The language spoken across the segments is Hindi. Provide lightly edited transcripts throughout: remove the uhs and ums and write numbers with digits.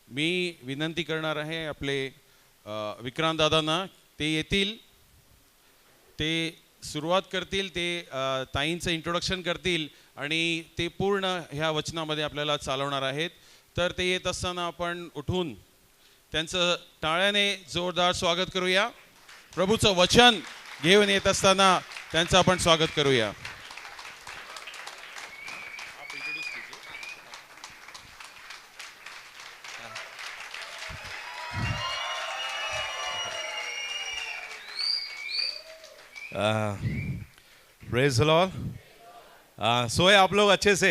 मी विनंती करणार आहे आपले विक्रांत दादांना, ते येतील, ते सुरुवात करतील, ते ताईंचं इंट्रोडक्शन करतील आणि ते पूर्ण ह्या वचनामध्ये आपल्याला चालवणार आहेत. तर ते येत असताना आपण उठून त्यांचं टाळ्याने जोरदार स्वागत करूया. प्रभूचं वचन घेऊन येत असताना त्यांचं आपण स्वागत करूया. Praise Lord. सोए आप लोग अच्छे से?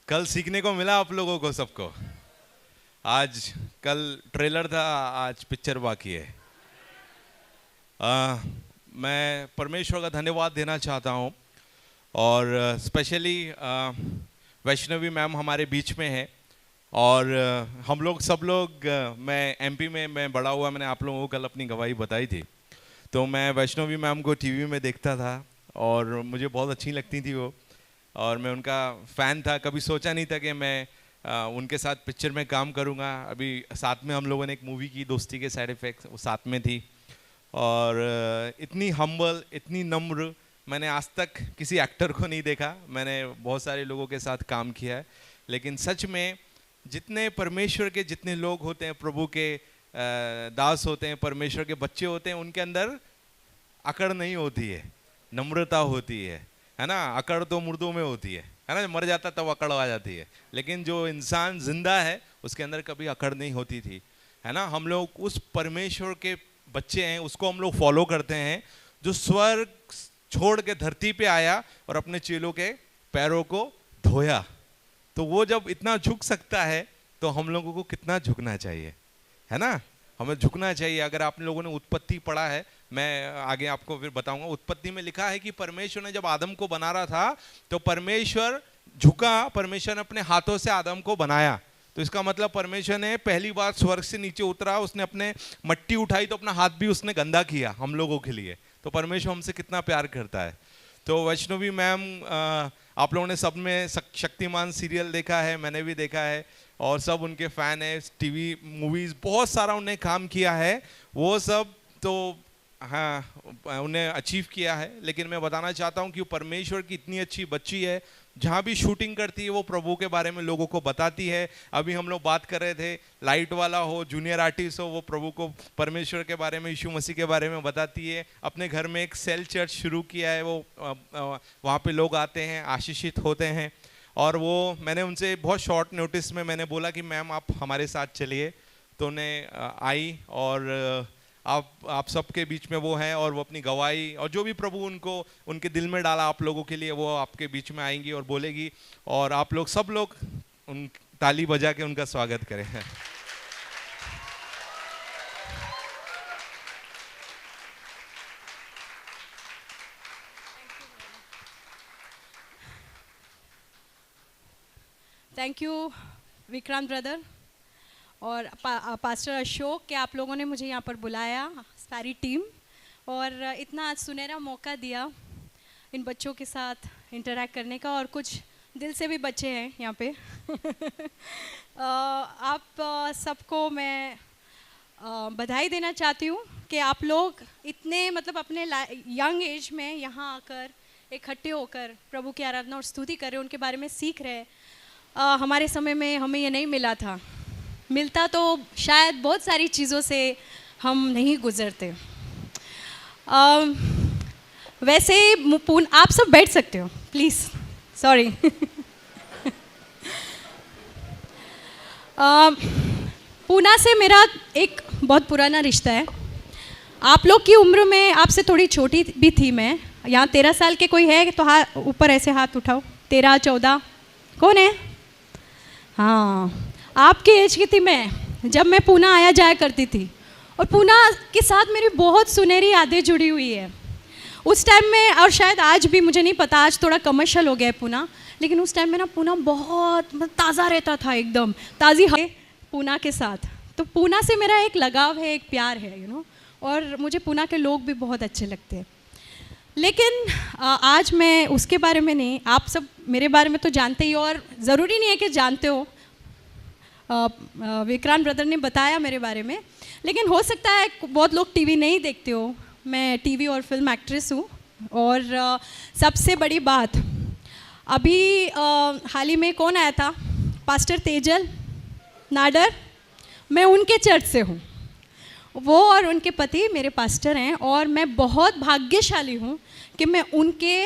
कल सीखने को मिला आप लोगों को सबको? आज कल ट्रेलर था, आज पिक्चर बाकी है। मैं परमेश्वर का धन्यवाद देना चाहता हूँ और स्पेशली वैष्णवी मैम हमारे बीच में है और हम लोग सब लोग, मैं एमपी में मैं बड़ा हुआ, मैंने आप लोगों को कल अपनी गवाही बताई थी। तो मैं वैष्णवी मैम को टीवी में देखता था और मुझे बहुत अच्छी लगती थी वो, और मैं उनका फ़ैन था। कभी सोचा नहीं था कि मैं उनके साथ पिक्चर में काम करूँगा। अभी साथ में हम लोगों ने एक मूवी की, दोस्ती के साइड इफ़ेक्ट्स, वो साथ में थी। और इतनी हम्बल, इतनी नम्र मैंने आज तक किसी एक्टर को नहीं देखा। मैंने बहुत सारे लोगों के साथ काम किया है, लेकिन सच में जितने परमेश्वर के जितने लोग होते हैं, प्रभु के दास होते हैं, परमेश्वर के बच्चे होते हैं, उनके अंदर अकड़ नहीं होती है, नम्रता होती है ना। अकड़ तो मुर्दों में होती है ना, मर जाता तब अकड़ आ जाती है, लेकिन जो इंसान जिंदा है उसके अंदर कभी अकड़ नहीं होती थी, है ना। हम लोग उस परमेश्वर के बच्चे हैं, उसको हम लोग फॉलो करते हैं, जो स्वर्ग छोड़ के धरती पे आया और अपने चेलों के पैरों को धोया। तो वो जब इतना झुक सकता है तो हम लोगों को कितना झुकना चाहिए, है ना। हमें झुकना चाहिए। अगर आप लोगों ने उत्पत्ति पढ़ा है, मैं आगे आपको फिर बताऊंगा, उत्पत्ति में लिखा है कि परमेश्वर ने जब आदम को बना रहा था तो परमेश्वर झुका, परमेश्वर ने अपने हाथों से आदम को बनाया। तो इसका मतलब परमेश्वर ने पहली बार स्वर्ग से नीचे उतरा, उसने अपने मट्टी उठाई तो अपना हाथ भी उसने गंदा किया हम लोगों के लिए। तो परमेश्वर हमसे कितना प्यार करता है। तो वैष्णवी मैम, आप लोगों ने सब में शक्तिमान सीरियल देखा है, मैंने भी देखा है, और सब उनके फ़ैन है। टीवी मूवीज़ बहुत सारा उन्हें काम किया है, वो सब तो हाँ उन्हें अचीव किया है। लेकिन मैं बताना चाहता हूँ कि वो परमेश्वर की इतनी अच्छी बच्ची है, जहाँ भी शूटिंग करती है वो प्रभु के बारे में लोगों को बताती है। अभी हम लोग बात कर रहे थे, लाइट वाला हो, जूनियर आर्टिस्ट हो, वो प्रभु को, परमेश्वर के बारे में, यीशु मसीह के बारे में बताती है। अपने घर में एक सेल चर्च शुरू किया है, वो वहाँ पे लोग आते हैं, आशीषित होते हैं। और वो मैंने उनसे बहुत शॉर्ट नोटिस में मैंने बोला कि मैम आप हमारे साथ चलिए, तो उन्हें आई और आप सबके बीच में वो हैं और वो अपनी गवाही और जो भी प्रभु उनको उनके दिल में डाला आप लोगों के लिए, वो आपके बीच में आएंगी और बोलेगी, और आप लोग सब लोग उन ताली बजा के उनका स्वागत करें। थैंक यू विक्रांत ब्रदर और पास्टर अशोक कि आप लोगों ने मुझे यहाँ पर बुलाया, सारी टीम, और इतना सुनहरा मौका दिया इन बच्चों के साथ इंटरैक्ट करने का। और कुछ दिल से भी बच्चे हैं यहाँ पे। आप सबको मैं बधाई देना चाहती हूँ कि आप लोग इतने मतलब अपने यंग एज में यहाँ आकर इकट्ठे होकर प्रभु की आराधना और स्तुति कर रहे हैं, उनके बारे में सीख रहे हैं। हमारे समय में हमें ये नहीं मिला था, मिलता तो शायद बहुत सारी चीज़ों से हम नहीं गुजरते। वैसे आप सब बैठ सकते हो प्लीज़, सॉरी। पूना से मेरा एक बहुत पुराना रिश्ता है। आप लोग की उम्र में आपसे थोड़ी छोटी भी थी मैं। यहाँ 13 साल के कोई है तो हाथ ऊपर ऐसे हाथ उठाओ। 13, 14 कौन है? हाँ, आपके एज की थी मैं जब मैं पूना आया जाया करती थी, और पूना के साथ मेरी बहुत सुनहरी यादें जुड़ी हुई है उस टाइम में। और शायद आज भी, मुझे नहीं पता, आज थोड़ा कमर्शियल हो गया है पूना, लेकिन उस टाइम में ना पूना बहुत ताज़ा रहता था, एकदम ताज़ी है पूना के साथ। तो पूना से मेरा एक लगाव है, एक प्यार है, और मुझे पूना के लोग भी बहुत अच्छे लगते हैं। लेकिन आज मैं उसके बारे में नहीं, आप सब मेरे बारे में तो जानते ही, और ज़रूरी नहीं है कि जानते हो, विक्रांत ब्रदर ने बताया मेरे बारे में, लेकिन हो सकता है बहुत लोग टीवी नहीं देखते हो। मैं टीवी और फिल्म एक्ट्रेस हूँ। और सबसे बड़ी बात, अभी हाल ही में कौन आया था, पास्टर तेजल नाडर, मैं उनके चर्च से हूँ। वो और उनके पति मेरे पास्टर हैं और मैं बहुत भाग्यशाली हूँ कि मैं उनके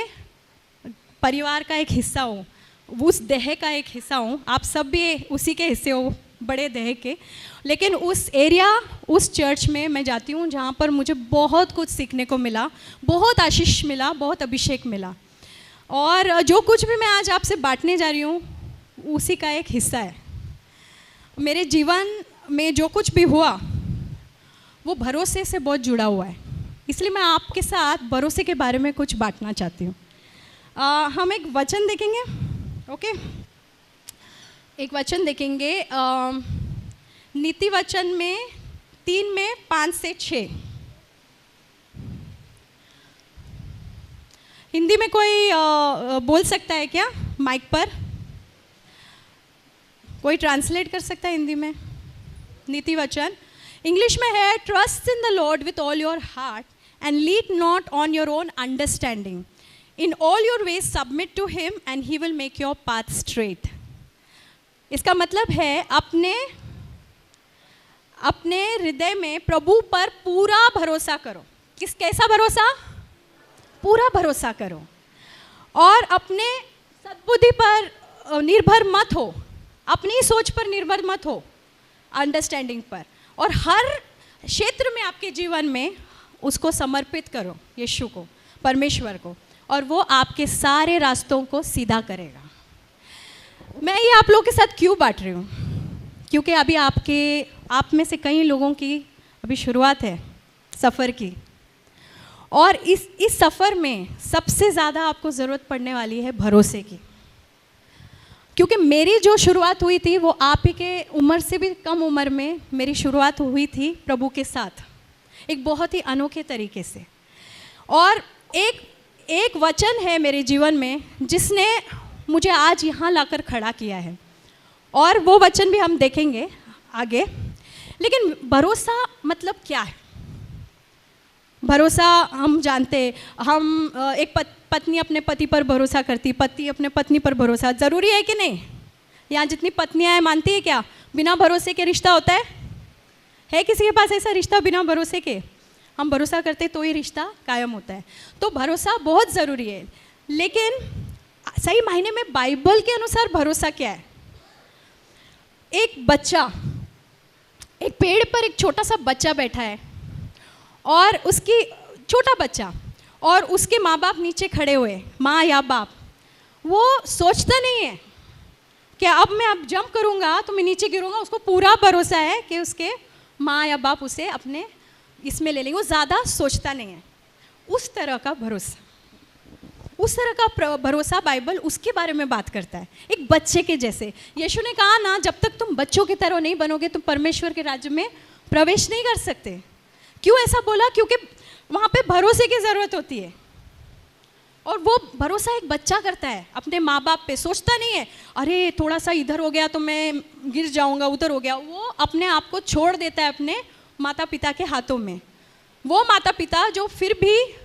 परिवार का एक हिस्सा हूँ, उस देह का एक हिस्सा हूँ। आप सब भी उसी के हिस्से हो, बड़े देह के। लेकिन उस एरिया, उस चर्च में मैं जाती हूँ जहाँ पर मुझे बहुत कुछ सीखने को मिला, बहुत आशीष मिला, बहुत अभिषेक मिला। और जो कुछ भी मैं आज आपसे बांटने जा रही हूँ उसी का एक हिस्सा है। मेरे जीवन में जो कुछ भी हुआ वो भरोसे से बहुत जुड़ा हुआ है, इसलिए मैं आपके साथ भरोसे के बारे में कुछ बांटना चाहती हूँ। हम एक वचन देखेंगे, ओके? एक वचन देखेंगे नीति वचन में 3 में 5 से 6। हिंदी में कोई बोल सकता है क्या माइक पर? कोई ट्रांसलेट कर सकता है हिंदी में? नीति वचन इंग्लिश में है, trust in the Lord with all your heart and lean not on your own understanding, in all your ways submit to him and he will make your path straight. इसका मतलब है अपने हृदय में प्रभु पर पूरा भरोसा करो। कैसा भरोसा? पूरा भरोसा करो। और अपने सद्बुद्धि पर निर्भर मत हो, अपनी सोच पर निर्भर मत हो, अंडरस्टैंडिंग पर। और हर क्षेत्र में आपके जीवन में उसको समर्पित करो, यीशु को, परमेश्वर को, और वो आपके सारे रास्तों को सीधा करेगा। मैं ये आप लोगों के साथ क्यों बांट रही हूँ? क्योंकि अभी आप में से कई लोगों की अभी शुरुआत है सफ़र की, और इस सफ़र में सबसे ज़्यादा आपको ज़रूरत पड़ने वाली है भरोसे की। क्योंकि मेरी जो शुरुआत हुई थी वो आप ही के उम्र से भी कम उम्र में मेरी शुरुआत हुई थी प्रभु के साथ, एक बहुत ही अनोखे तरीके से। और एक वचन है मेरे जीवन में जिसने मुझे आज यहाँ लाकर खड़ा किया है, और वो वचन भी हम देखेंगे आगे। लेकिन भरोसा मतलब क्या है? भरोसा हम जानते, हम एक पत्नी अपने पति पर भरोसा करती, पति अपने पत्नी पर भरोसा, ज़रूरी है कि नहीं? यहाँ जितनी पत्नियाँ हैं मानती है क्या बिना भरोसे के रिश्ता होता है? है किसी के पास ऐसा रिश्ता बिना भरोसे के? हम भरोसा करते तो ही रिश्ता कायम होता है। तो भरोसा बहुत ज़रूरी है। लेकिन सही मायने में बाइबल के अनुसार भरोसा क्या है? एक बच्चा, एक पेड़ पर एक छोटा सा बच्चा बैठा है, और उसकी छोटा बच्चा और उसके माँ बाप नीचे खड़े हुए, माँ या बाप, वो सोचता नहीं है कि अब जंप करूँगा तो मैं नीचे गिरूँगा। उसको पूरा भरोसा है कि उसके माँ या बाप उसे अपने इसमें ले लेंगे। वो ज़्यादा सोचता नहीं है। उस तरह का भरोसा बाइबल उसके बारे में बात करता है, एक बच्चे के जैसे। यीशु ने कहा ना, जब तक तुम बच्चों की तरह नहीं बनोगे तुम परमेश्वर के राज्य में प्रवेश नहीं कर सकते। क्यों ऐसा बोला? क्योंकि वहाँ पे भरोसे की ज़रूरत होती है, और वो भरोसा एक बच्चा करता है अपने माँ बाप पे। सोचता नहीं है अरे थोड़ा सा इधर हो गया तो मैं गिर जाऊँगा, उधर हो गया। वो अपने आप को छोड़ देता है अपने माता पिता के हाथों में। वो माता पिता जो फिर भी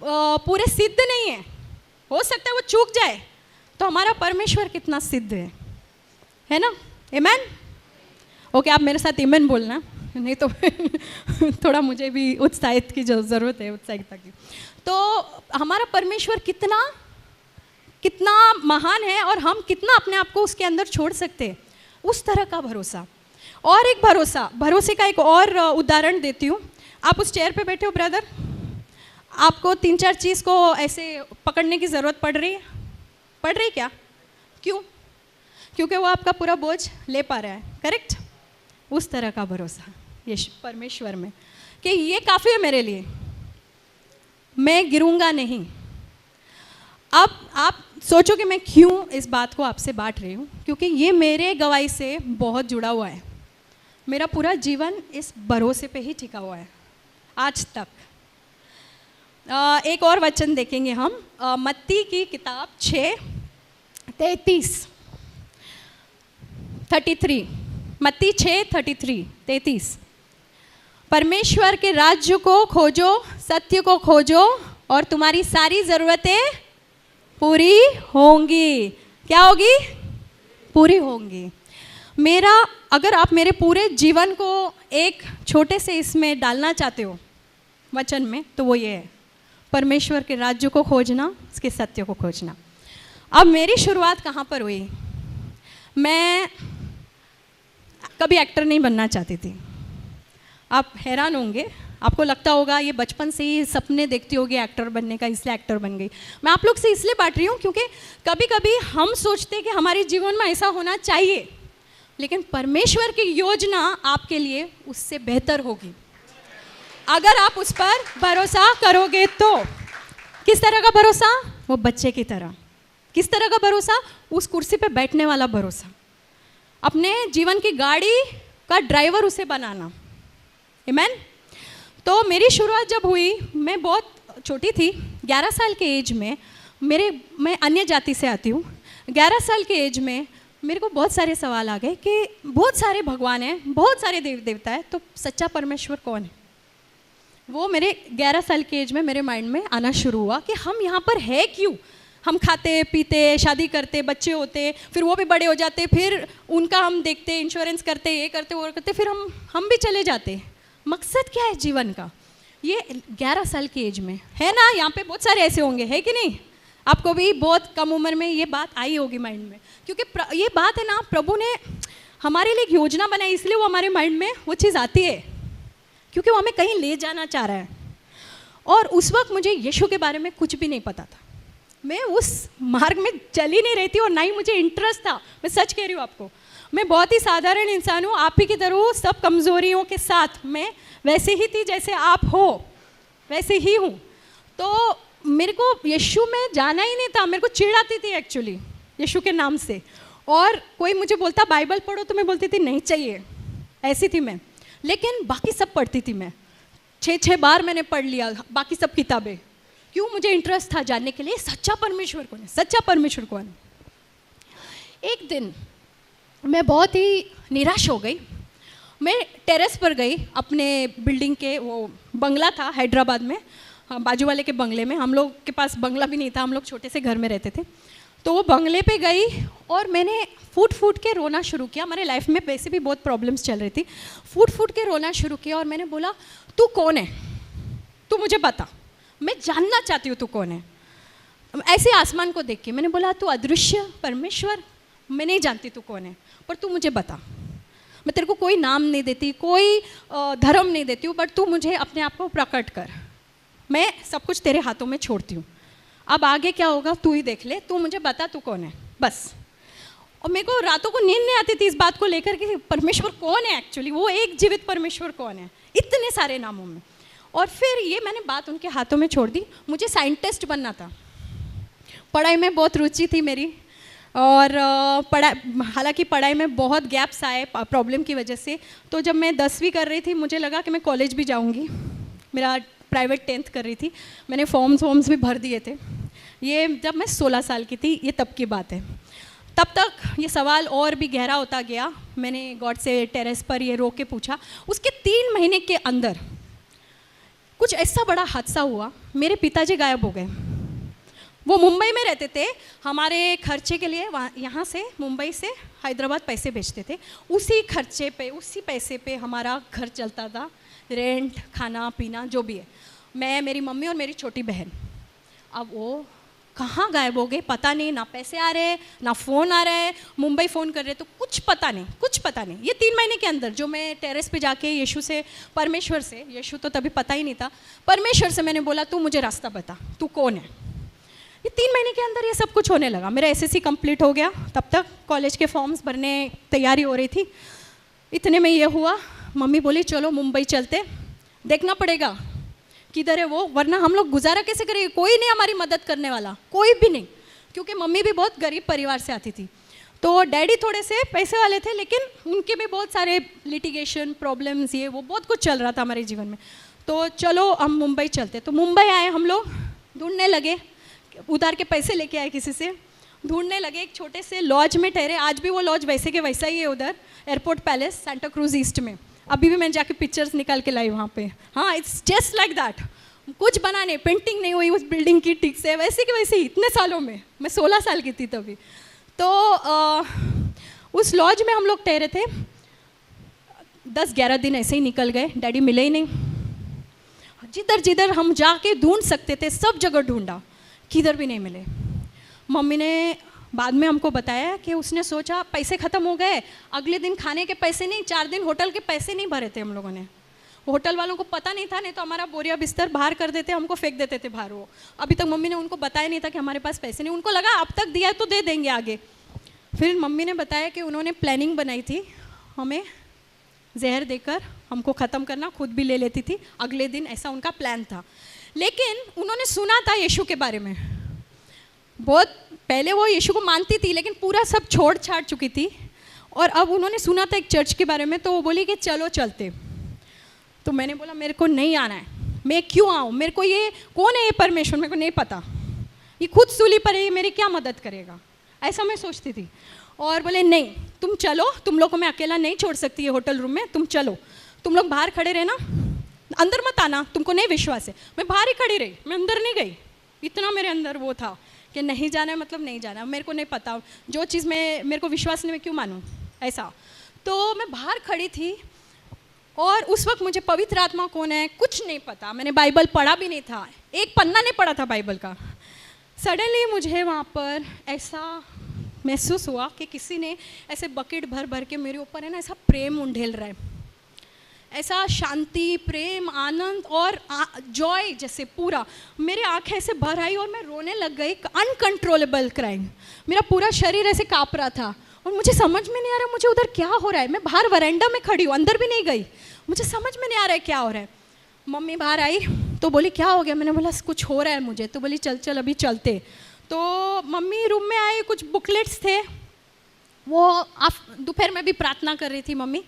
पूरे सिद्ध नहीं है, हो सकता है वो चूक जाए, तो हमारा परमेश्वर कितना सिद्ध है ना? आमेन? ओके, आप मेरे साथ आमेन बोलना, नहीं तो थोड़ा मुझे भी उत्साहित की ज़रूरत है, उत्साहिता की। तो हमारा परमेश्वर कितना महान है, और हम कितना अपने आप को उसके अंदर छोड़ सकते हैं, उस तरह का भरोसा। और एक भरोसे का एक और उदाहरण देती हूँ। आप उस चेयर पे बैठे हो ब्रदर, आपको 3-4 चीज़ को ऐसे पकड़ने की ज़रूरत पड़ रही है क्या? क्यों? क्योंकि वो आपका पूरा बोझ ले पा रहा है, करेक्ट? उस तरह का भरोसा यीशु परमेश्वर में कि ये काफ़ी है मेरे लिए, मैं गिरूंगा नहीं। अब आप सोचो कि मैं क्यों इस बात को आपसे बांट रही हूँ, क्योंकि ये मेरे गवाही से बहुत जुड़ा हुआ है। मेरा पूरा जीवन इस भरोसे पे ही टिका हुआ है आज तक। एक और वचन देखेंगे हम, मत्ती की किताब 6:33। 33, मत्ती 6:33, 33। परमेश्वर के राज्य को खोजो, सत्य को खोजो और तुम्हारी सारी ज़रूरतें पूरी होंगी। क्या होगी? पूरी होंगी। मेरा, अगर आप मेरे पूरे जीवन को एक छोटे से इसमें डालना चाहते हो वचन में, तो वो ये है, परमेश्वर के राज्य को खोजना, उसके सत्य को खोजना। अब मेरी शुरुआत कहाँ पर हुई? मैं कभी एक्टर नहीं बनना चाहती थी। आप हैरान होंगे, आपको लगता होगा ये बचपन से ही सपने देखती होगी एक्टर बनने का, इसलिए एक्टर बन गई। मैं आप लोग से इसलिए बांट रही हूँ क्योंकि कभी कभी हम सोचते हैं कि हमारे जीवन में ऐसा होना चाहिए, लेकिन परमेश्वर की योजना आपके लिए उससे बेहतर होगी अगर आप उस पर भरोसा करोगे तो। किस तरह का भरोसा? वो बच्चे की तरह। किस तरह का भरोसा? उस कुर्सी पे बैठने वाला भरोसा, अपने जीवन की गाड़ी का ड्राइवर उसे बनाना। आमीन। तो मेरी शुरुआत जब हुई, मैं बहुत छोटी थी, 11 साल के एज में। मैं अन्य जाति से आती हूँ। 11 साल के एज में मेरे को बहुत सारे सवाल आ गए कि बहुत सारे भगवान हैं, बहुत सारे देव देवता है, तो सच्चा परमेश्वर कौन है? वो मेरे 11 साल के एज में मेरे माइंड में आना शुरू हुआ कि हम यहाँ पर है क्यों? हम खाते पीते, शादी करते, बच्चे होते, फिर वो भी बड़े हो जाते, फिर उनका हम देखते, इंश्योरेंस करते, ये करते, वो करते, फिर हम भी चले जाते। मकसद क्या है जीवन का? ये 11 साल की एज में है ना। यहाँ पे बहुत सारे ऐसे होंगे, है कि नहीं? आपको भी बहुत कम उम्र में ये बात आई होगी माइंड में, क्योंकि ये बात है ना, प्रभु ने हमारे लिए एक योजना बनाई, इसलिए वो हमारे माइंड में वो चीज़ आती है, क्योंकि वो हमें कहीं ले जाना चाह रहा है। और उस वक्त मुझे यीशु के बारे में कुछ भी नहीं पता था। मैं उस मार्ग में चल ही नहीं रही थी और ना ही मुझे इंटरेस्ट था। मैं सच कह रही हूँ आपको, मैं बहुत ही साधारण इंसान हूँ, आप ही की तरह, सब कमज़ोरियों के साथ। मैं वैसे ही थी जैसे आप हो, वैसे ही हूँ। तो मेरे को यीशु में जाना ही नहीं था। मेरे को चिढ़ आती थी एक्चुअली यीशु के नाम से। और कोई मुझे बोलता बाइबल पढ़ो, तो मैं बोलती थी नहीं चाहिए, ऐसी थी मैं। लेकिन बाकी सब पढ़ती थी मैं, 6 बार मैंने पढ़ लिया बाकी सब किताबें। क्यों? मुझे इंटरेस्ट था जानने के लिए सच्चा परमेश्वर कौन है, सच्चा परमेश्वर कौन है। एक दिन मैं बहुत ही निराश हो गई। मैं टेरेस पर गई, अपने बिल्डिंग के, वो बंगला था हैदराबाद में, हाँ, बाजू वाले के बंगले में। हम लोग के पास बंगला भी नहीं था, हम लोग छोटे से घर में रहते थे। तो वो बंगले पे गई और मैंने फूट फूट के रोना शुरू किया। हमारे लाइफ में वैसे भी बहुत प्रॉब्लम्स चल रही थी। फूट फूट के रोना शुरू किया और मैंने बोला, तू कौन है? तू मुझे बता, मैं जानना चाहती हूँ तू कौन है। ऐसे आसमान को देख के मैंने बोला, तू अदृश्य परमेश्वर, मैं नहीं जानती तू कौन है, पर तू मुझे बता। मैं तेरे को कोई नाम नहीं देती, कोई धर्म नहीं देती हूँ, बट तू मुझे अपने आप को प्रकट कर। मैं सब कुछ तेरे हाथों में छोड़ती हूँ। अब आगे क्या होगा तू ही देख ले, तू मुझे बता तू कौन है, बस। और मेरे को रातों को नींद नहीं आती थी इस बात को लेकर कि परमेश्वर कौन है एक्चुअली, वो एक जीवित परमेश्वर कौन है इतने सारे नामों में। और फिर ये मैंने बात उनके हाथों में छोड़ दी। मुझे साइंटिस्ट बनना था, पढ़ाई में बहुत रुचि थी मेरी। और हालांकि पढ़ाई में बहुत गैप्स आए प्रॉब्लम की वजह से। तो जब मैं 10वीं कर रही थी, मुझे लगा कि मैं कॉलेज भी जाऊंगी। मेरा प्राइवेट 10th कर रही थी, मैंने फॉर्म्स भी भर दिए थे। ये जब मैं 16 साल की थी, ये तब की बात है। तब तक ये सवाल और भी गहरा होता गया। मैंने गॉड से टेरेस पर ये रो के पूछा। उसके 3 महीने के अंदर कुछ ऐसा बड़ा हादसा हुआ, मेरे पिताजी गायब हो गए। वो मुंबई में रहते थे, हमारे खर्चे के लिए यहाँ से मुंबई से हैदराबाद पैसे भेजते थे। उसी खर्चे पे, उसी पैसे पे हमारा घर चलता था, रेंट, खाना पीना जो भी है। मैं, मेरी मम्मी और मेरी छोटी बहन। अब वो कहाँ गायब हो गए पता नहीं, ना पैसे आ रहे, ना फ़ोन आ रहा है। मुंबई फ़ोन कर रहे तो कुछ पता नहीं, कुछ पता नहीं। ये 3 महीने के अंदर जो मैं टेरेस पे जाके यीशु से, परमेश्वर से, यीशु तो तभी पता ही नहीं था, परमेश्वर से मैंने बोला, तू मुझे रास्ता बता, तू कौन है। ये 3 महीने के अंदर ये सब कुछ होने लगा। मेरा SSC कंप्लीट हो गया, तब तक कॉलेज के फॉर्म्स भरने तैयारी हो रही थी। इतने में ये हुआ, मम्मी बोली चलो मुंबई चलते, देखना पड़ेगा किधर है वो, वरना हम लोग गुजारा कैसे करेंगे, कोई नहीं हमारी मदद करने वाला, कोई भी नहीं। क्योंकि मम्मी भी बहुत गरीब परिवार से आती थी। तो डैडी थोड़े से पैसे वाले थे, लेकिन उनके भी बहुत सारे लिटिगेशन प्रॉब्लम्स, ये वो बहुत कुछ चल रहा था हमारे जीवन में। तो चलो हम मुंबई चलते। तो मुंबई आए हम लोग, ढूंढने लगे, उधार के पैसे लेके आए किसी से। ढूंढने लगे, एक छोटे से लॉज में ठहरे। आज भी वो लॉज वैसे के वैसा ही है उधर, airport palace, Santa cruise east में। अभी भी मैंने जाके पिक्चर्स निकाल के लाई वहाँ पे। हाँ, इट्स जस्ट लाइक दैट। कुछ बना नहीं, पेंटिंग नहीं हुई उस बिल्डिंग की ठीक से, वैसे के वैसे ही इतने सालों में। मैं 16 साल की थी तभी। तो उस लॉज में हम लोग ठहरे थे। 10-11 दिन ऐसे ही निकल गए, डैडी मिले ही नहीं। जिधर जिधर हम जाके ढूंढ सकते थे सब जगह ढूंढा, किधर भी नहीं मिले। मम्मी ने बाद में हमको बताया कि उसने सोचा पैसे ख़त्म हो गए, अगले दिन खाने के पैसे नहीं, 4 दिन होटल के पैसे नहीं भरे थे हम लोगों ने। होटल वालों को पता नहीं था, नहीं तो हमारा बोरिया बिस्तर बाहर कर देते, हमको फेंक देते थे बाहर। वो अभी तक मम्मी ने उनको बताया नहीं था कि हमारे पास पैसे नहीं। उनको लगा अब तक दिया है तो दे देंगे आगे। फिर मम्मी ने बताया कि उन्होंने प्लानिंग बनाई थी हमें जहर देकर हमको ख़त्म करना, खुद भी ले लेती थी अगले दिन, ऐसा उनका प्लान था। लेकिन उन्होंने सुना था यीशु के बारे में, बहुत पहले वो यीशु को मानती थी लेकिन पूरा सब छोड़ छाड़ चुकी थी। और अब उन्होंने सुना था एक चर्च के बारे में, तो वो बोली कि चलो चलते। तो मैंने बोला मेरे को नहीं आना है, मैं क्यों आऊँ, मेरे को ये कौन है ये परमेश्वर, मेरे को नहीं पता, ये खुद सूली पर है, ये मेरी क्या मदद करेगा, ऐसा मैं सोचती थी। और बोले नहीं तुम चलो, तुम लोग को मैं अकेला नहीं छोड़ सकती है होटल रूम में, तुम चलो, तुम लोग बाहर खड़े रहना, अंदर मत आना, तुमको नहीं विश्वास है। मैं बाहर ही खड़ी रही, मैं अंदर नहीं गई। इतना मेरे अंदर वो था कि नहीं जाना है मतलब नहीं जाना, मेरे को नहीं पता, जो चीज़ में मेरे को विश्वास नहीं, मैं क्यों मानूँ ऐसा। तो मैं बाहर खड़ी थी और उस वक्त मुझे पवित्र आत्मा कौन है कुछ नहीं पता, मैंने बाइबल पढ़ा भी नहीं था, एक पन्ना नहीं पढ़ा था बाइबल का। सडनली मुझे वहाँ पर ऐसा महसूस हुआ कि किसी ने ऐसे बकेट भर भर के मेरे ऊपर है ना ऐसा प्रेम उंडेल रहा है, ऐसा शांति, प्रेम, आनंद और जॉय जैसे पूरा मेरे आंखें ऐसे भर आई और मैं रोने लग गई, अनकंट्रोलेबल क्राइंग। मेरा पूरा शरीर ऐसे काँप रहा था और मुझे समझ में नहीं आ रहा मुझे उधर क्या हो रहा है। मैं बाहर वरांडा में खड़ी हूँ, अंदर भी नहीं गई, मुझे समझ में नहीं आ रहा है क्या हो रहा है। मम्मी बाहर आई तो बोली क्या हो गया, मैंने बोला कुछ हो रहा है मुझे। तो बोली चल चल अभी चलते। तो मम्मी रूम में आई, कुछ बुकलेट्स थे, वो दोपहर में भी प्रार्थना कर रही थी मम्मी।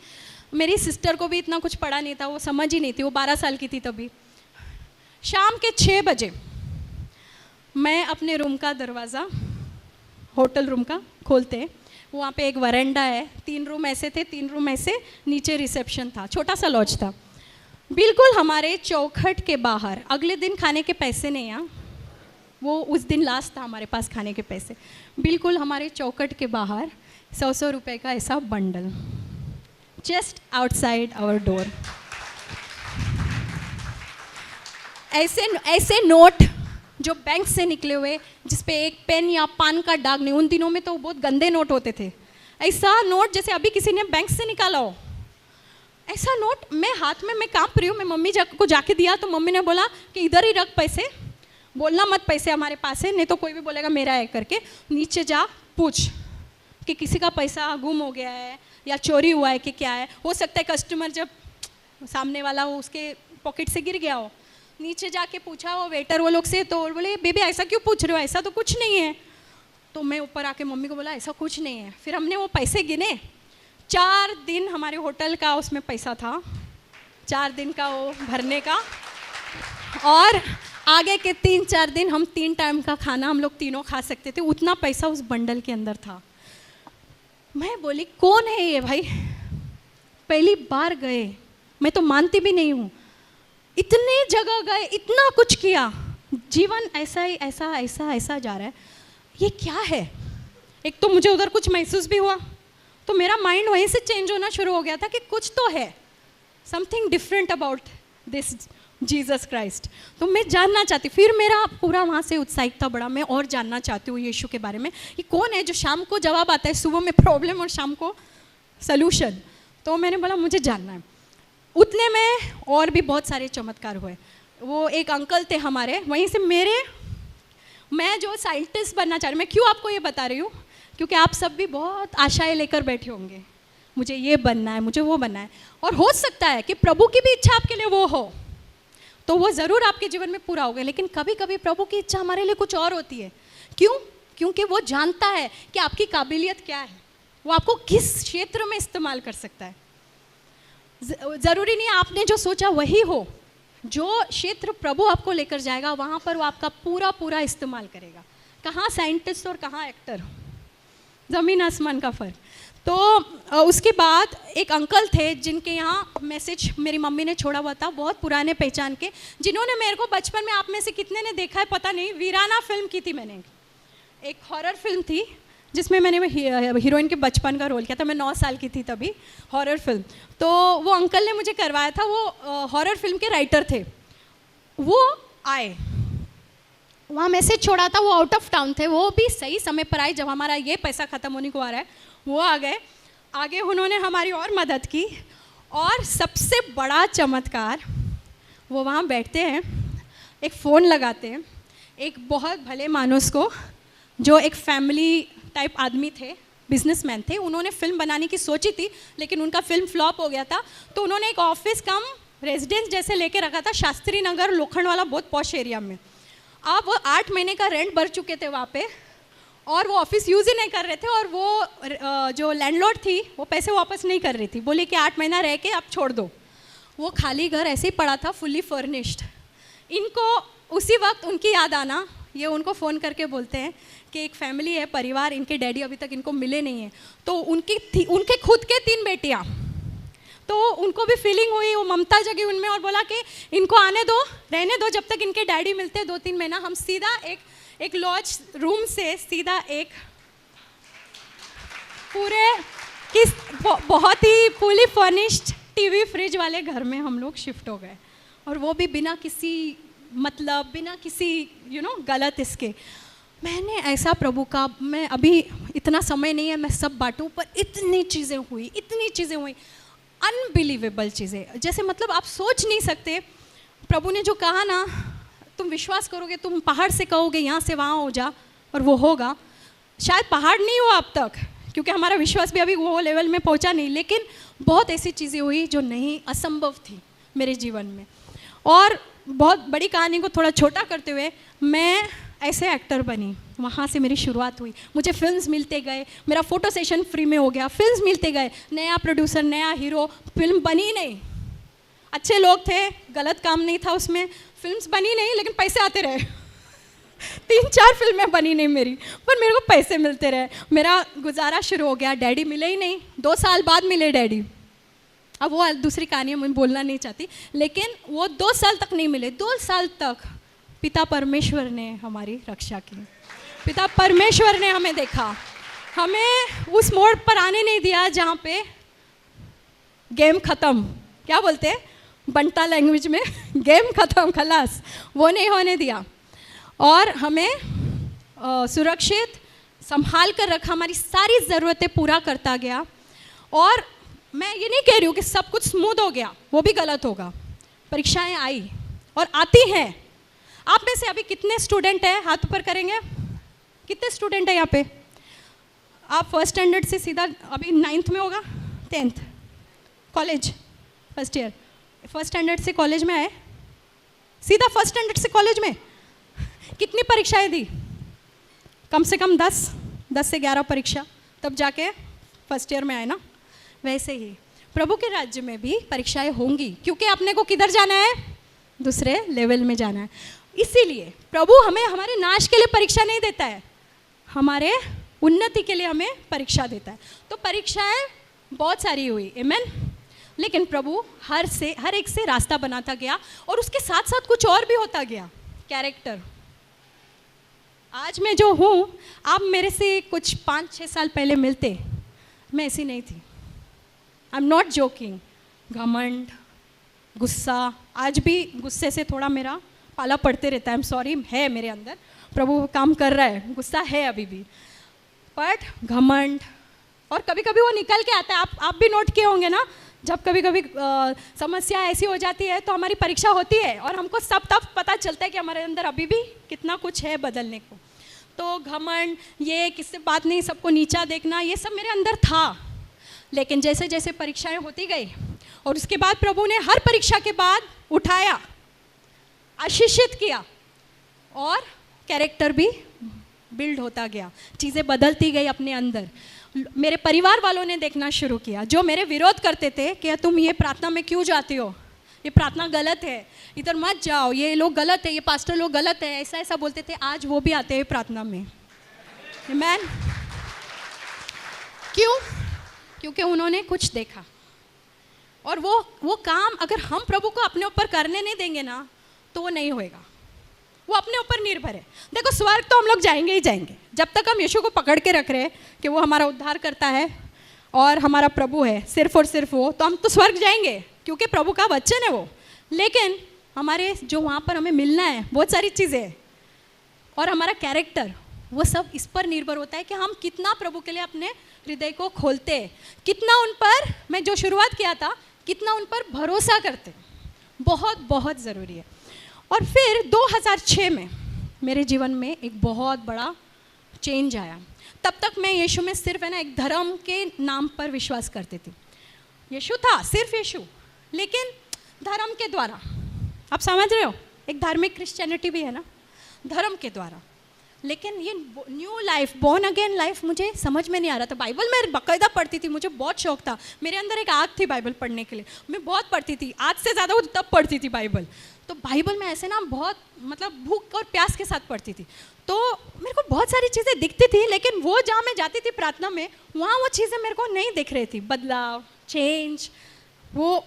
मेरी सिस्टर को भी इतना कुछ पढ़ा नहीं था, वो समझ ही नहीं थी, वो 12 साल की थी तभी। शाम के 6 बजे मैं अपने रूम का दरवाज़ा, होटल रूम का खोलते, वहाँ पे एक वरांडा है, 3 रूम ऐसे थे, 3 रूम ऐसे, नीचे रिसेप्शन था, छोटा सा लॉज था। बिल्कुल हमारे चौखट के बाहर, अगले दिन खाने के पैसे नहीं हैं, वो उस दिन लास्ट था हमारे पास खाने के पैसे, बिल्कुल हमारे चौखट के बाहर 100 रुपए का ऐसा bundle, just outside our door. ऐसे नोट जो बैंक से निकले हुए, जिस पे एक पेन या पान का दाग नहीं, उन दिनों में तो बहुत गंदे नोट होते थे, ऐसा नोट जैसे अभी किसी ने बैंक से निकाला हो, ऐसा नोट मैं हाथ में, मैं कांप रही हूँ, मैं मम्मी को जाके दिया तो मम्मी ने बोला कि इधर ही रख पैसे, बोलना मत पैसे हमारे पास है, नहीं तो कोई भी बोलेगा मेरा है करके, नीचे जा पूछ कि किसी का पैसा गुम हो गया है या चोरी हुआ है कि क्या है। हो सकता है कस्टमर जब सामने वाला हो उसके पॉकेट से गिर गया हो। नीचे जाके पूछा वो वेटर वो लोग से, तो बोले बेबी ऐसा क्यों पूछ रहे हो, ऐसा तो कुछ नहीं है। तो मैं ऊपर आके मम्मी को बोला ऐसा कुछ नहीं है। फिर हमने वो पैसे गिने, 4 दिन हमारे होटल का उसमें पैसा था, 4 दिन का वो भरने का, और आगे के 3-4 दिन हम 3 टाइम का खाना हम लोग तीनों खा सकते थे, उतना पैसा उस बंडल के अंदर था। मैं बोली कौन है ये भाई, पहली बार गए, मैं तो मानती भी नहीं हूँ, इतने जगह गए, इतना कुछ किया, जीवन ऐसा ही ऐसा ऐसा ऐसा जा रहा है, ये क्या है। एक तो मुझे उधर कुछ महसूस भी हुआ, तो मेरा माइंड वहीं से चेंज होना शुरू हो गया था कि कुछ तो है, something different about this Jesus Christ. तो मैं जानना चाहती, फिर मेरा पूरा वहाँ से उत्साहित था बड़ा, मैं और जानना चाहती हूँ यीशु के बारे में, ये कौन है जो शाम को जवाब आता है, सुबह में प्रॉब्लम और शाम को सल्यूशन। तो मैंने बोला मुझे जानना है। उतने में और भी बहुत सारे चमत्कार हुए। वो एक अंकल थे हमारे वहीं से, मैं जो साइंटिस्ट बनना चाह रही हूँ, मैं क्यों आपको ये बता रही हूँ, क्योंकि आप सब भी बहुत आशाएं लेकर बैठे होंगे, मुझे ये बनना है, मुझे वो बनना है, और हो सकता है कि प्रभु की भी इच्छा आपके लिए वो हो, तो वो ज़रूर आपके जीवन में पूरा होगा। लेकिन कभी कभी प्रभु की इच्छा हमारे लिए कुछ और होती है। क्यों? क्योंकि वो जानता है कि आपकी काबिलियत क्या है, वो आपको किस क्षेत्र में इस्तेमाल कर सकता है। ज़रूरी नहीं आपने जो सोचा वही हो, जो क्षेत्र प्रभु आपको लेकर जाएगा वहाँ पर वो आपका पूरा पूरा इस्तेमाल करेगा। कहाँ साइंटिस्ट और कहाँ एक्टर, ज़मीन आसमान का फ़र्क। तो उसके बाद एक अंकल थे जिनके यहाँ मैसेज मेरी मम्मी ने छोड़ा हुआ था, बहुत पुराने पहचान के, जिन्होंने मेरे को बचपन में, आप में से कितने ने देखा है पता नहीं, वीराना फिल्म की थी मैंने, एक हॉरर फिल्म थी जिसमें मैंने हीरोइन के बचपन का रोल किया था। मैं 9 साल की थी तभी, हॉरर फिल्म। तो वो अंकल ने मुझे करवाया था, वो हॉरर फिल्म के राइटर थे। वो आए, वहाँ मैसेज छोड़ा था, वो आउट ऑफ टाउन थे, वो भी सही समय पर आए जब हमारा ये पैसा ख़त्म होने को आ रहा है। वो आ गए, आगे उन्होंने हमारी और मदद की। और सबसे बड़ा चमत्कार, वो वहाँ बैठते हैं, एक फ़ोन लगाते हैं, एक बहुत भले मानुस को, जो एक फैमिली टाइप आदमी थे, बिजनेसमैन थे, उन्होंने फिल्म बनाने की सोची थी लेकिन उनका फिल्म फ्लॉप हो गया था। तो उन्होंने एक ऑफिस कम रेजिडेंस जैसे लेके रखा था शास्त्री नगर, लोखंड वाला, बहुत पॉश एरिया में। अब वो 8 महीने का रेंट भर चुके थे वहाँ पे, और वो ऑफिस यूज़ ही नहीं कर रहे थे, और वो जो लैंडलॉर्ड थी वो पैसे वापस नहीं कर रही थी, बोली कि 8 महीना रह के आप छोड़ दो। वो खाली घर ऐसे ही पड़ा था, फुल्ली फर्निश्ड। इनको उसी वक्त उनकी याद आना, ये उनको फ़ोन करके बोलते हैं कि एक फैमिली है, परिवार, इनके डैडी अभी तक इनको मिले नहीं हैं। तो उनके खुद के 3 बेटियाँ, तो उनको भी फीलिंग हुई, वो ममता जगी उनमें, और बोला कि इनको आने दो, रहने दो, जब तक इनके डैडी मिलते 2-3 महीना। हम सीधा एक लॉज रूम से सीधा एक पूरे बहुत ही फुली फर्निश्ड टीवी फ्रिज वाले घर में हम लोग शिफ्ट हो गए, और वो भी बिना किसी मतलब, बिना किसी गलत इसके। मैंने ऐसा प्रभु का, मैं अभी इतना समय नहीं है मैं सब बांटूं, पर इतनी चीज़ें हुई, अनबिलीवेबल चीज़ें, जैसे मतलब आप सोच नहीं सकते। प्रभु ने जो कहा ना, तुम विश्वास करोगे, तुम पहाड़ से कहोगे यहाँ से वहाँ हो जा, और वो होगा। शायद पहाड़ नहीं हुआ अब तक, क्योंकि हमारा विश्वास भी अभी वो लेवल में पहुँचा नहीं, लेकिन बहुत ऐसी चीज़ें हुई जो नहीं, असंभव थी मेरे जीवन में। और बहुत बड़ी कहानी को थोड़ा छोटा करते हुए, मैं ऐसे एक्टर बनी, वहाँ से मेरी शुरुआत हुई। मुझे फिल्म्स मिलते गए, मेरा फ़ोटो सेशन फ्री में हो गया, फिल्म्स मिलते गए, नया प्रोड्यूसर, नया हीरो, फिल्म बनी नहीं, अच्छे लोग थे, गलत काम नहीं था उसमें, फिल्म्स बनी नहीं, लेकिन पैसे आते रहे। 3-4 फिल्में बनी नहीं मेरी, पर मेरे को पैसे मिलते रहे, मेरा गुजारा शुरू हो गया। डैडी मिले ही नहीं, 2 साल बाद मिले डैडी। अब वो दूसरी कहानी मैं बोलना नहीं चाहती, लेकिन वो 2 साल तक नहीं मिले। 2 साल तक पिता परमेश्वर ने हमारी रक्षा की, पिता परमेश्वर ने हमें देखा, हमें उस मोड़ पर आने नहीं दिया जहाँ पे गेम ख़त्म, क्या बोलते हैं बंटा लैंग्वेज में, गेम ख़त्म, खलास, वो नहीं होने दिया, और हमें सुरक्षित संभाल कर रखा, हमारी सारी ज़रूरतें पूरा करता गया। और मैं ये नहीं कह रही हूँ कि सब कुछ स्मूथ हो गया, वो भी गलत होगा। परीक्षाएं आई और आती हैं। आप में से अभी कितने स्टूडेंट हैं, हाथ ऊपर करेंगे, कितने स्टूडेंट हैं यहाँ पे? आप फर्स्ट स्टैंडर्ड से सीधा अभी 9th में होगा, 10th college first year, first standard से कॉलेज में आए, सीधा फर्स्ट स्टैंडर्ड से कॉलेज में। कितनी परीक्षाएं दी? कम से कम 10 से 11 परीक्षा, तब जाके फर्स्ट ईयर में आए ना। वैसे ही प्रभु के राज्य में भी परीक्षाएं होंगी, क्योंकि अपने को किधर जाना है, दूसरे लेवल में जाना है। इसीलिए प्रभु हमें हमारे नाश के लिए परीक्षा नहीं देता है, हमारे उन्नति के लिए हमें परीक्षा देता है। तो परीक्षाएं बहुत सारी हुई, आमीन। लेकिन प्रभु हर एक से रास्ता बनाता गया, और उसके साथ साथ कुछ और भी होता गया। कैरेक्टर, आज मैं जो हूँ, आप मेरे से कुछ 5-6 साल पहले मिलते, मैं ऐसी नहीं थी। I am not joking. घमंड, गुस्सा, आज भी गुस्से से थोड़ा मेरा पाला पड़ते रहता है, आई एम सॉरी, है मेरे अंदर, प्रभु काम कर रहा है, गुस्सा है अभी भी, बट घमंड, और कभी कभी वो निकल के आता है। आप भी नोट किए होंगे ना, जब कभी कभी समस्या ऐसी हो जाती है तो हमारी परीक्षा होती है, और हमको सब तब पता चलता है कि हमारे अंदर अभी भी कितना कुछ है बदलने को। तो घमंड, ये किससे बात नहीं, सबको नीचा देखना, ये सब मेरे अंदर था। लेकिन जैसे जैसे परीक्षाएं होती गई, और उसके बाद प्रभु ने हर परीक्षा के बाद उठाया, आशीषित किया, और कैरेक्टर भी बिल्ड होता गया, चीज़ें बदलती गई अपने अंदर। मेरे परिवार वालों ने देखना शुरू किया, जो मेरे विरोध करते थे कि तुम ये प्रार्थना में क्यों जाती हो, ये प्रार्थना गलत है, इधर मत जाओ, ये लोग गलत है, ये पास्टर लोग गलत है, ऐसा ऐसा बोलते थे। आज वो भी आते हैं प्रार्थना में। आमेन। क्यों? क्योंकि उन्होंने कुछ देखा, और वो काम अगर हम प्रभु को अपने ऊपर करने नहीं देंगे ना तो वो नहीं होएगा। वो अपने ऊपर निर्भर है। देखो, स्वर्ग तो हम लोग जाएंगे ही जाएंगे जब तक हम यीशु को पकड़ के रख रहे हैं कि वो हमारा उद्धार करता है और हमारा प्रभु है, सिर्फ और सिर्फ वो, तो हम तो स्वर्ग जाएंगे क्योंकि प्रभु का वचन है वो। लेकिन हमारे जो वहाँ पर हमें मिलना है बहुत सारी चीज़ें, और हमारा कैरेक्टर, वो सब इस पर निर्भर होता है कि हम कितना प्रभु के लिए अपने हृदय को खोलते हैं, कितना उन पर, मैं जो शुरुआत किया था, कितना उन पर भरोसा करते। बहुत बहुत ज़रूरी है। और फिर 2006 में मेरे जीवन में एक बहुत बड़ा चेंज आया। तब तक मैं यीशु में सिर्फ है ना एक धर्म के नाम पर विश्वास करती थी। यीशु था, सिर्फ यीशु, लेकिन धर्म के द्वारा। आप समझ रहे हो, एक धार्मिक क्रिश्चियनिटी भी है ना, धर्म के द्वारा। लेकिन ये new life, born again life मुझे समझ में नहीं आ रहा था। बाइबल मैं बाकायदा पढ़ती थी, मुझे बहुत शौक था, मेरे अंदर एक आग थी बाइबल पढ़ने के लिए, मैं बहुत पढ़ती थी, आज से ज़्यादा वो तब पढ़ती थी बाइबल। तो बाइबल में ऐसे ना बहुत मतलब भूख और प्यास के साथ पढ़ती थी। तो मेरे को बहुत सारी चीज़ें दिखती थी, लेकिन वो जहाँ मैं जाती थी प्रार्थना में, वहाँ वो चीज़ें मेरे को नहीं दिख रही थी। बदलाव, चेंज, वो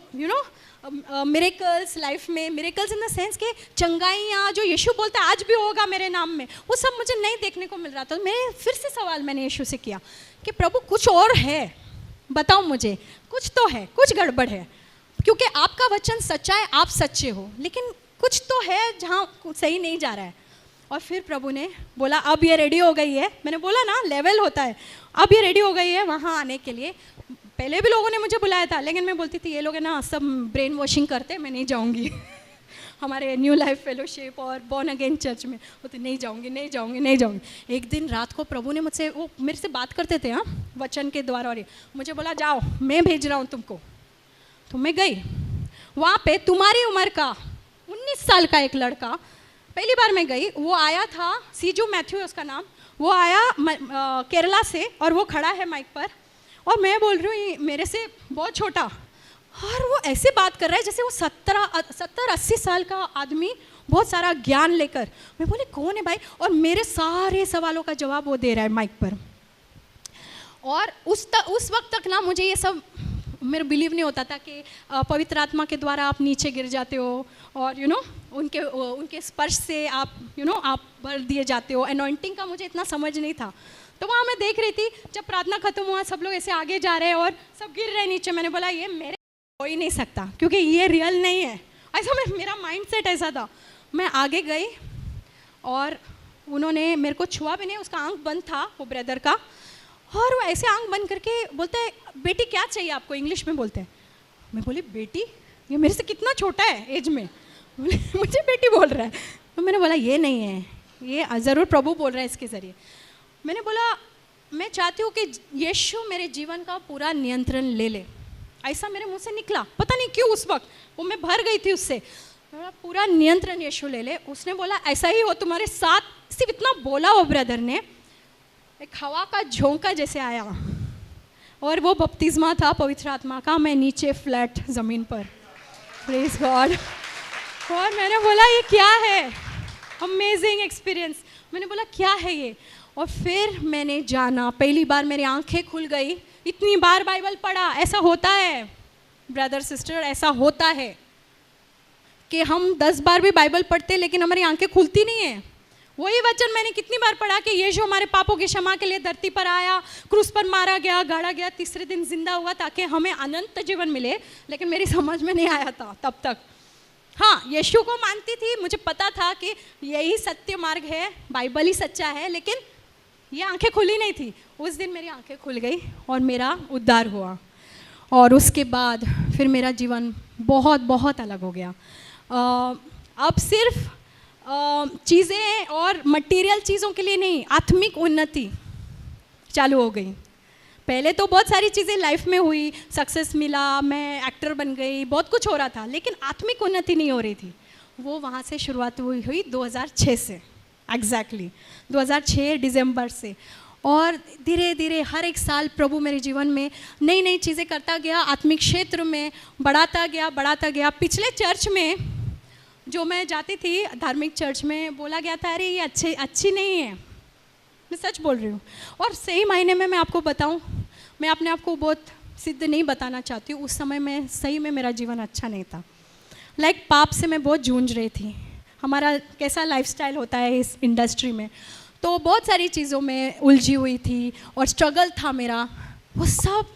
मिरेकल्स लाइफ में, मिरेकल्स इन द सेंस के चंगाइयाँ जो यीशु बोलता है आज भी होगा मेरे नाम में, वो सब मुझे नहीं देखने को मिल रहा था। मैं फिर से सवाल मैंने यीशु से किया कि प्रभु कुछ और है, बताओ मुझे, कुछ तो है, कुछ गड़बड़ है, क्योंकि आपका वचन सच्चा है, आप सच्चे हो, लेकिन कुछ तो है जहाँ सही नहीं जा रहा है। और फिर प्रभु ने बोला अब ये रेडी हो गई है। मैंने बोला ना लेवल होता है, अब ये रेडी हो गई है वहाँ आने के लिए। पहले भी लोगों ने मुझे बुलाया था, लेकिन मैं बोलती थी ये लोग है ना सब ब्रेन वॉशिंग करते, मैं नहीं जाऊँगी हमारे न्यू लाइफ फेलोशिप और बॉर्न अगेन चर्च में होती, नहीं जाऊँगी, नहीं जाऊँगी, नहीं जाऊँगी। एक दिन रात को प्रभु ने मुझसे, वो मेरे से बात करते थे हाँ वचन के द्वारा, और मुझे बोला जाओ मैं भेज रहा हूँ तुमको। तो मैं गई वहाँ पे, तुम्हारी उम्र का 19 साल का एक लड़का, पहली बार मैं गई, वो आया था, सीजू मैथ्यू उसका नाम, वो आया केरला से, और वो खड़ा है माइक पर, और मैं बोल रही हूँ मेरे से बहुत छोटा, और वो ऐसे बात कर रहा है जैसे वो 70-80 साल का आदमी, बहुत सारा ज्ञान लेकर। मैं बोली कौन है भाई, और मेरे सारे सवालों का जवाब वो दे रहा है माइक पर। और उस वक्त तक ना मुझे ये सब मेरा बिलीव नहीं होता था कि पवित्र आत्मा के द्वारा आप नीचे गिर जाते हो, और उनके स्पर्श से आप आप भर दिए जाते हो। अनॉइंटिंग का मुझे इतना समझ नहीं था। तो वहाँ मैं देख रही थी, जब प्रार्थना खत्म हुआ सब लोग ऐसे आगे जा रहे हैं और सब गिर रहे हैं नीचे। मैंने बोला ये मेरे हो ही नहीं सकता, क्योंकि ये रियल नहीं है। ऐसा मेरा माइंड सेट ऐसा था। मैं आगे गई और उन्होंने मेरे को छुआ भी नहीं, उसका आंख बंद था वो ब्रदर का, और वो ऐसे आंख बंद करके बोलते हैं बेटी क्या चाहिए आपको, इंग्लिश में बोलते हैं। मैं बोली बेटी, ये मेरे से कितना छोटा है एज में, मुझे बेटी बोल रहा है। तो मैंने बोला ये नहीं है, ये ज़रूर प्रभु बोल रहा है इसके ज़रिए। मैंने बोला मैं चाहती हूँ कि यीशु मेरे जीवन का पूरा नियंत्रण ले ले। ऐसा मेरे मुंह से निकला, पता नहीं क्यों, उस वक्त वो मैं भर गई थी उससे। पूरा नियंत्रण यीशु ले ले। उसने बोला ऐसा ही हो तुम्हारे साथ, सिर्फ इतना बोला वो ब्रदर ने, एक हवा का झोंका जैसे आया, और वो बपतिस्मा था पवित्र आत्मा का। मैं नीचे फ्लैट ज़मीन पर, प्रेज गॉड। और मैंने बोला ये क्या है, अमेजिंग एक्सपीरियंस। मैंने बोला क्या है ये, और फिर मैंने जाना, पहली बार मेरी आंखें खुल गई। इतनी बार बाइबल पढ़ा, ऐसा होता है ब्रदर सिस्टर, ऐसा होता है कि हम 10 बार भी बाइबल पढ़ते लेकिन हमारी आंखें खुलती नहीं है। वही वचन मैंने कितनी बार पढ़ा कि यीशु हमारे पापों की क्षमा के लिए धरती पर आया, क्रूस पर मारा गया, गाड़ा गया, तीसरे दिन जिंदा हुआ ताकि हमें अनंत जीवन मिले। लेकिन मेरी समझ में नहीं आया था तब तक। हाँ, यीशु को मानती थी, मुझे पता था कि यही सत्य मार्ग है, बाइबल ही सच्चा है, लेकिन ये आंखें खुली नहीं थी। उस दिन मेरी आंखें खुल गई और मेरा उद्धार हुआ, और उसके बाद फिर मेरा जीवन बहुत बहुत अलग हो गया। अब सिर्फ चीज़ें और मटेरियल चीज़ों के लिए नहीं, आत्मिक उन्नति चालू हो गई। पहले तो बहुत सारी चीज़ें लाइफ में हुई, सक्सेस मिला, मैं एक्टर बन गई, बहुत कुछ हो रहा था, लेकिन आत्मिक उन्नति नहीं हो रही थी। वो वहाँ से शुरुआत हुई 2006 से, एग्जैक्टली 2006 दिसंबर से। और धीरे धीरे हर एक साल प्रभु मेरे जीवन में नई नई चीज़ें करता गया, आत्मिक क्षेत्र में बढ़ाता गया। पिछले चर्च में जो मैं जाती थी, धार्मिक चर्च में, बोला गया था अरे ये अच्छी नहीं है। मैं सच बोल रही हूँ। और सही मायने में मैं आपको बताऊँ, मैं अपने आप को बहुत सिद्ध नहीं बताना चाहती हूँ, उस समय में सही में मेरा जीवन अच्छा नहीं था। पाप से मैं बहुत जूझ रही थी। हमारा कैसा लाइफस्टाइल होता है इस इंडस्ट्री में, तो बहुत सारी चीज़ों में उलझी हुई थी और स्ट्रगल था मेरा। वो सब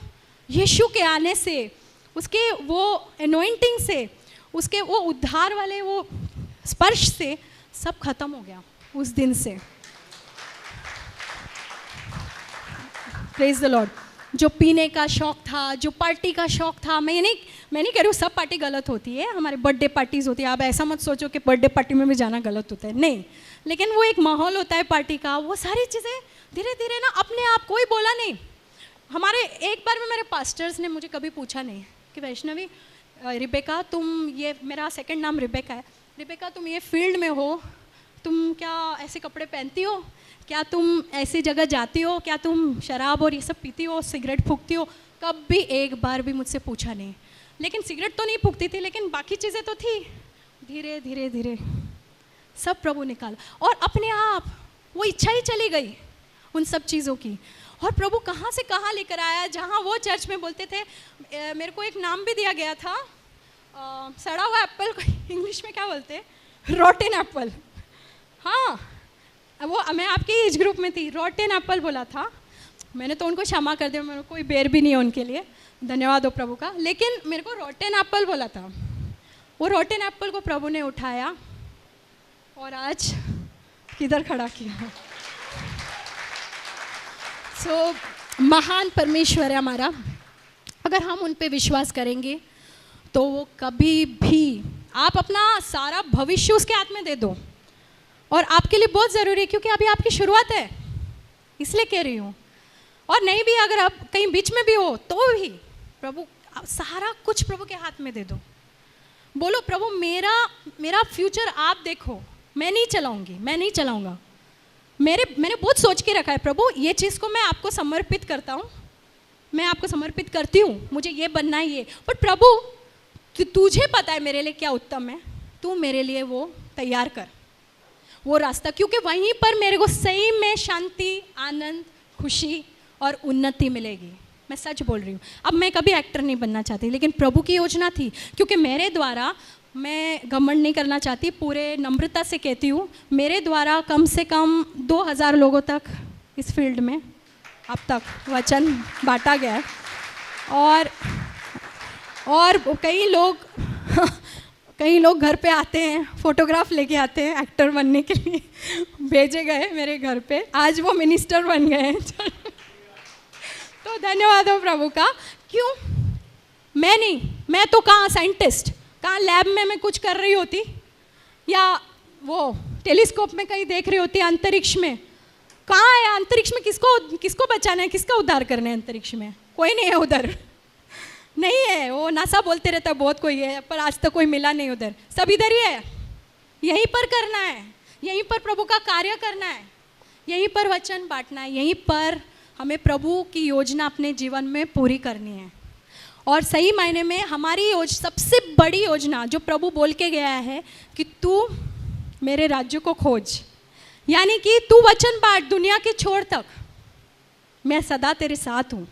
यीशु के आने से, उसके वो एनॉइंटिंग से, उसके वो उद्धार वाले वो स्पर्श से सब खत्म हो गया उस दिन से। Praise the Lord. जो पीने का शौक़ था, जो पार्टी का शौक़ था, मैं नहीं कह रही हूँ सब पार्टी गलत होती है, हमारे बर्थडे पार्टीज़ होती है। आप ऐसा मत सोचो कि बर्थडे पार्टी में भी जाना गलत होता है, नहीं, लेकिन वो एक माहौल होता है पार्टी का। वो सारी चीज़ें धीरे धीरे ना अपने आप, कोई बोला नहीं। हमारे एक बार में मेरे पास्टर्स ने मुझे कभी पूछा नहीं कि वैष्णवी, रिबेका तुम, ये मेरा सेकंड नाम रिबेका है, रिबेका तुम ये फील्ड में हो, तुम क्या ऐसे कपड़े पहनती हो, क्या तुम ऐसी जगह जाती हो, क्या तुम शराब और ये सब पीती हो, सिगरेट फूकती हो? कभी एक बार भी मुझसे पूछा नहीं। लेकिन सिगरेट तो नहीं फूकती थी, लेकिन बाकी चीज़ें तो थी। धीरे धीरे धीरे सब प्रभु निकाला, और अपने आप वो इच्छा ही चली गई उन सब चीज़ों की। और प्रभु कहाँ से कहाँ लेकर आया। जहाँ वो चर्च में बोलते थे, मेरे को एक नाम भी दिया गया था, सड़ा हुआ एप्पल को इंग्लिश में क्या बोलते हैं, रॉटेन एप्पल। हाँ, वो मैं आपके एज ग्रुप में थी, रॉटेन एप्पल बोला था। मैंने तो उनको क्षमा कर दिया, मेरे को कोई बेर भी नहीं है उनके लिए, धन्यवाद हो प्रभु का। लेकिन मेरे को रॉटेन एप्पल बोला था। वो रॉटेन एप्पल को प्रभु ने उठाया और आज किधर खड़ा किया। महान परमेश्वर है हमारा। अगर हम उन पे विश्वास करेंगे तो वो कभी भी, आप अपना सारा भविष्य उसके हाथ में दे दो, और आपके लिए बहुत ज़रूरी है, क्योंकि अभी आपकी शुरुआत है, इसलिए कह रही हूँ। और नहीं भी, अगर आप कहीं बीच में भी हो तो भी प्रभु, सारा कुछ प्रभु के हाथ में दे दो। बोलो प्रभु मेरा फ्यूचर आप देखो, मैं नहीं चलाऊंगा। मैंने बहुत सोच के रखा है प्रभु, ये चीज़ को मैं आपको समर्पित करता हूँ, मैं आपको समर्पित करती हूँ, मुझे ये बनना है ये। पर प्रभु तुझे पता है मेरे लिए क्या उत्तम है, तू मेरे लिए वो तैयार कर वो रास्ता, क्योंकि वहीं पर मेरे को सही में शांति, आनंद, खुशी और उन्नति मिलेगी। मैं सच बोल रही हूँ। अब मैं कभी एक्टर नहीं बनना चाहती, लेकिन प्रभु की योजना थी, क्योंकि मेरे द्वारा, मैं घमंड नहीं करना चाहती, पूरे नम्रता से कहती हूँ, मेरे द्वारा कम से कम 2000 लोगों तक इस फील्ड में अब तक वचन बांटा गया है। और कई लोग घर पे आते हैं, फोटोग्राफ लेके आते हैं एक्टर बनने के लिए, भेजे गए मेरे घर पे, आज वो मिनिस्टर बन गए हैं। तो धन्यवाद हो प्रभु का। क्यों? मैं तो कहाँ साइंटिस्ट, कहाँ लैब में मैं कुछ कर रही होती, या वो टेलीस्कोप में कहीं देख रही होती अंतरिक्ष में। कहाँ है अंतरिक्ष में? किसको बचाना है, किसका उद्धार करना है अंतरिक्ष में? कोई नहीं है उधर, नहीं है। वो नासा बोलते रहता है बहुत कोई है, पर आज तक कोई मिला नहीं उधर। सब इधर ही है, यहीं पर करना है, यहीं पर प्रभु का कार्य करना है, यहीं पर वचन बांटना है, यहीं पर हमें प्रभु की योजना अपने जीवन में पूरी करनी है। और सही मायने में हमारी सबसे बड़ी योजना जो प्रभु बोल के गया है कि तू मेरे राज्य को खोज, यानी कि तू वचन बांट दुनिया के छोर तक, मैं सदा तेरे साथ हूँ।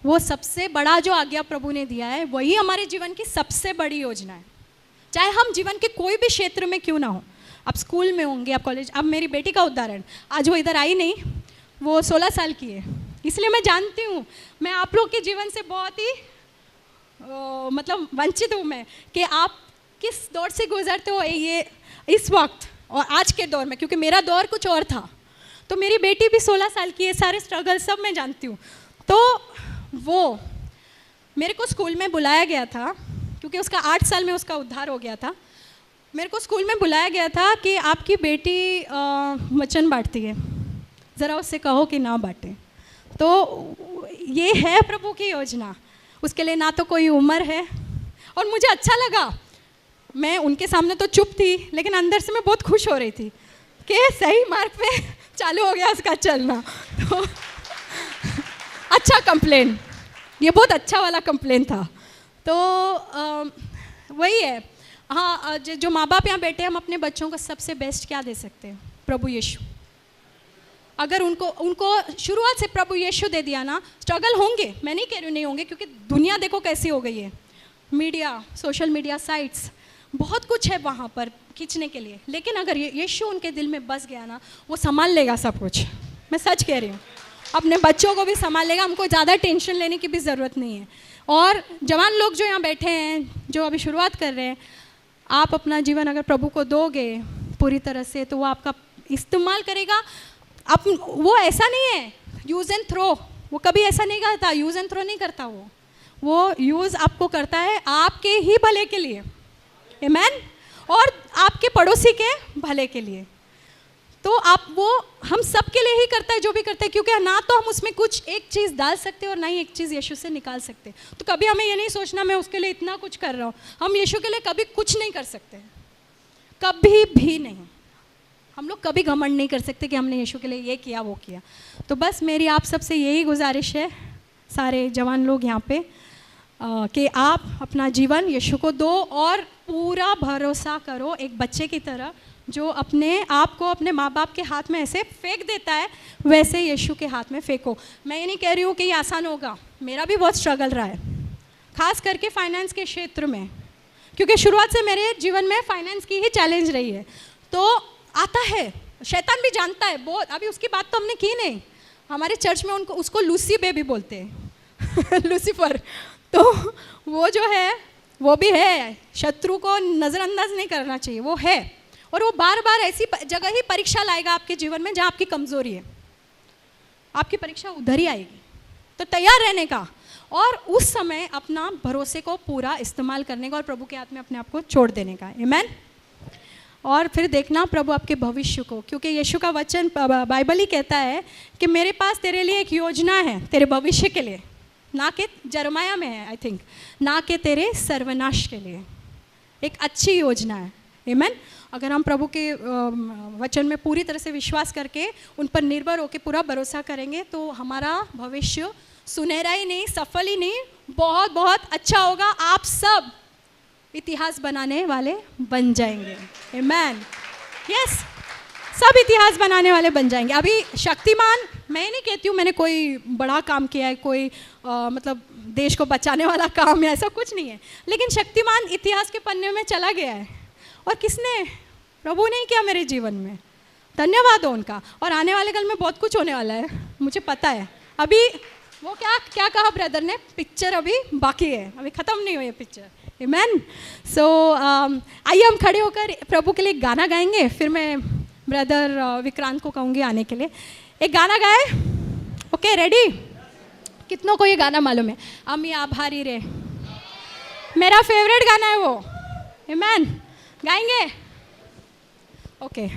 वो सबसे बड़ा जो आज्ञा प्रभु ने दिया है, वही हमारे जीवन की सबसे बड़ी योजना है। चाहे हम जीवन के कोई भी क्षेत्र में क्यों ना हो, आप स्कूल में होंगे, आप कॉलेज। अब मेरी बेटी का उदाहरण, आज वो इधर आई नहीं, वो 16 साल की है, इसलिए मैं जानती हूँ, मैं आप लोग के जीवन से बहुत ही मतलब वंचित हूँ मैं, कि आप किस दौर से गुजरते हो ये इस वक्त और आज के दौर में, क्योंकि मेरा दौर कुछ और था। तो मेरी बेटी भी 16 साल की है, सारे स्ट्रगल सब मैं जानती हूँ। तो वो मेरे को स्कूल में बुलाया गया था, क्योंकि उसका 8 साल में उसका उद्धार हो गया था। मेरे को स्कूल में बुलाया गया था कि आपकी बेटी वचन बांटती है, ज़रा उससे कहो कि ना बांटे। तो ये है प्रभु की योजना, उसके लिए ना तो कोई उम्र है। और मुझे अच्छा लगा, मैं उनके सामने तो चुप थी, लेकिन अंदर से मैं बहुत खुश हो रही थी कि सही मार्ग पे चालू हो गया उसका चलना। तो अच्छा कंप्लेन, ये बहुत अच्छा वाला कंप्लेन था। तो वही है। हाँ, जो माँ बाप यहाँ बैठे हैं, हम अपने बच्चों को सबसे बेस्ट क्या दे सकते हैं? प्रभु यीशु। अगर उनको शुरुआत से प्रभु यीशु दे दिया ना, स्ट्रगल होंगे, मैं नहीं कह रही हूँ नहीं होंगे, क्योंकि दुनिया देखो कैसी हो गई है। मीडिया, सोशल मीडिया साइट्स, बहुत कुछ है वहाँ पर खींचने के लिए, लेकिन अगर यीशु उनके दिल में बस गया ना, वो संभाल लेगा सब कुछ। मैं सच कह रही हूँ, अपने बच्चों को भी संभाल लेगा, हमको ज़्यादा टेंशन लेने की भी ज़रूरत नहीं है। और जवान लोग जो यहाँ बैठे हैं, जो अभी शुरुआत कर रहे हैं, आप अपना जीवन अगर प्रभु को दोगे पूरी तरह से, तो वो आपका इस्तेमाल करेगा। वो ऐसा नहीं है यूज़ एंड थ्रो, वो कभी ऐसा नहीं करता, यूज़ एंड थ्रो नहीं करता। वो यूज़ आपको करता है आपके ही भले के लिए, आमेन, और आपके पड़ोसी के भले के लिए। तो वो हम सब के लिए ही करता है जो भी करता है, क्योंकि ना तो हम उसमें कुछ एक चीज़ डाल सकते और ना ही एक चीज़ यीशु से निकाल सकते। तो कभी हमें ये नहीं सोचना मैं उसके लिए इतना कुछ कर रहा हूँ। हम यीशु के लिए कभी कुछ नहीं कर सकते, कभी भी नहीं। हम लोग कभी घमंड नहीं कर सकते कि हमने यीशु के लिए ये किया वो किया। तो बस मेरी आप सबसे यही गुजारिश है, सारे जवान लोग यहाँ पे, कि आप अपना जीवन यीशु को दो और पूरा भरोसा करो, एक बच्चे की तरह जो अपने आप को अपने माँ बाप के हाथ में ऐसे फेंक देता है, वैसे यीशु के हाथ में फेंको। मैं ये नहीं कह रही हूँ कि ये आसान होगा, मेरा भी बहुत स्ट्रगल रहा है, खास करके फाइनेंस के क्षेत्र में, क्योंकि शुरुआत से मेरे जीवन में फाइनेंस की ही चैलेंज रही है। तो आता है, शैतान भी जानता है बहुत। अभी उसकी बात तो हमने की नहीं, हमारे चर्च में उसको लूसी बेबी बोलते हैं लूसीफर। तो वो जो है वो भी है, शत्रु को नज़रअंदाज नहीं करना चाहिए, वो है। और वो बार बार ऐसी जगह ही परीक्षा लाएगा आपके जीवन में जहाँ आपकी कमज़ोरी है, आपकी परीक्षा उधर ही आएगी। तो तैयार रहने का और उस समय अपना भरोसे को पूरा इस्तेमाल करने का और प्रभु के हाथ में अपने आप को छोड़ देने का, आमेन। और फिर देखना प्रभु आपके भविष्य को, क्योंकि यीशु का वचन बाइबल ही कहता है कि मेरे पास तेरे लिए एक योजना है तेरे भविष्य के लिए, ना कि जरमाया में है आई थिंक, ना कि तेरे सर्वनाश के लिए। एक अच्छी योजना है, आमेन। अगर हम प्रभु के वचन में पूरी तरह से विश्वास करके उन पर निर्भर होकर पूरा भरोसा करेंगे, तो हमारा भविष्य सुनहरा ही नहीं, सफल ही नहीं, बहुत बहुत अच्छा होगा। आप सब इतिहास बनाने वाले बन जाएंगे, आमेन। यस, सब इतिहास बनाने वाले बन जाएंगे। अभी शक्तिमान, मैं नहीं कहती हूँ मैंने कोई बड़ा काम किया है, कोई मतलब देश को बचाने वाला काम है, ऐसा कुछ नहीं है, लेकिन शक्तिमान इतिहास के पन्ने में चला गया है। और किसने? प्रभु ने ही किया मेरे जीवन में, धन्यवाद हो उनका। और आने वाले कल में बहुत कुछ होने वाला है, मुझे पता है। अभी वो क्या कहा ब्रदर ने, पिक्चर अभी बाकी है, अभी ख़त्म नहीं हुई है पिक्चर, आमेन। सो आइए हम खड़े होकर प्रभु के लिए गाना गाएंगे, फिर मैं ब्रदर विक्रांत को कहूँगी आने के लिए। एक गाना गाए, ओके रेडी? कितनों को ये गाना मालूम है? अम्मी आभारी रे, मेरा फेवरेट गाना है वो, आमेन। गाएंगे? ओके।